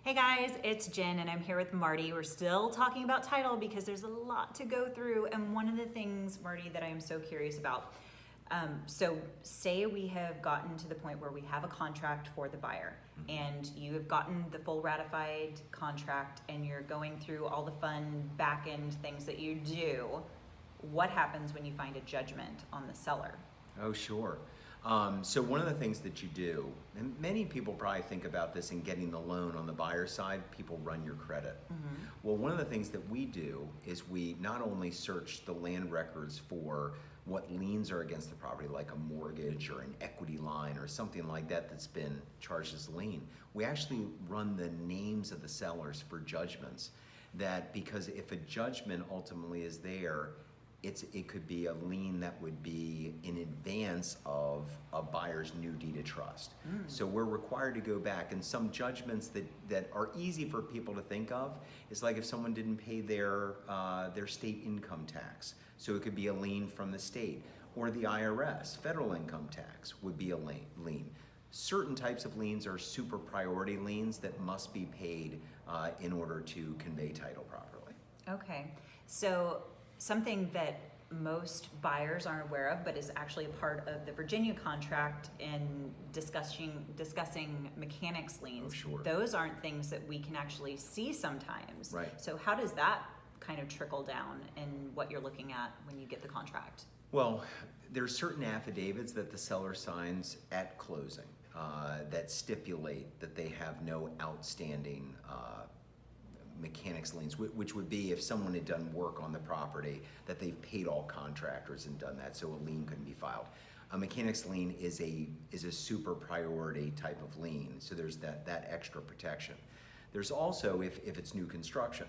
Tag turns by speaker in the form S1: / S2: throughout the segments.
S1: Hey guys, it's Jen and I'm here with Marty. We're still talking about title because there's a lot to go through, and one of the things, Marty, that I am so curious about, so say we have gotten to the point where we have a contract for the buyer and you have gotten the full ratified contract and you're going through all the fun back end things that you do. What happens when you find a judgment on the seller?
S2: Oh, sure. So one of the things that you do, and many people probably think about this in getting the loan on the buyer side, people run your credit. Well, one of the things that we do is we not only search the land records for what liens are against the property, like a mortgage or an equity line or something like that that's been charged as a lien. We actually run the names of the sellers for judgments, that because if a judgment ultimately is there, it could be a lien that would be in advance of a buyer's new deed of trust. So we're required to go back, and some judgments that are easy for people to think of is like if someone didn't pay their state income tax. So it could be a lien from the state, or the IRS, federal income tax would be a lien. Certain types of liens are super priority liens that must be paid in order to convey title properly.
S1: Okay, so something that most buyers aren't aware of, but is actually a part of the Virginia contract in discussing mechanics liens.
S2: Oh, sure.
S1: Those aren't things that we can actually see sometimes.
S2: Right.
S1: So how does that kind of trickle down in what you're looking at when you get the contract?
S2: Well, there's certain affidavits that the seller signs at closing that stipulate that they have no outstanding mechanics liens, which would be if someone had done work on the property, that they've paid all contractors and done that, so a lien couldn't be filed. A mechanics lien is a super priority type of lien, so there's that extra protection. There's also, if it's new construction,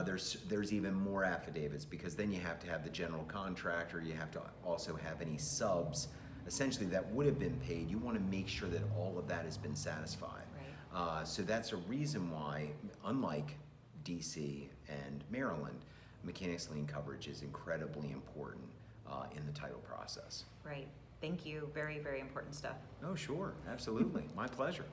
S2: there's even more affidavits, because then you have to have the general contractor, you have to also have any subs, essentially, that would have been paid. You want to make sure that all of that has been satisfied. Right. So that's a reason why, unlike DC and Maryland, mechanics lien coverage is incredibly important in the title process.
S1: Right. Thank you. Very, very important stuff.
S2: Oh, sure. Absolutely. My pleasure.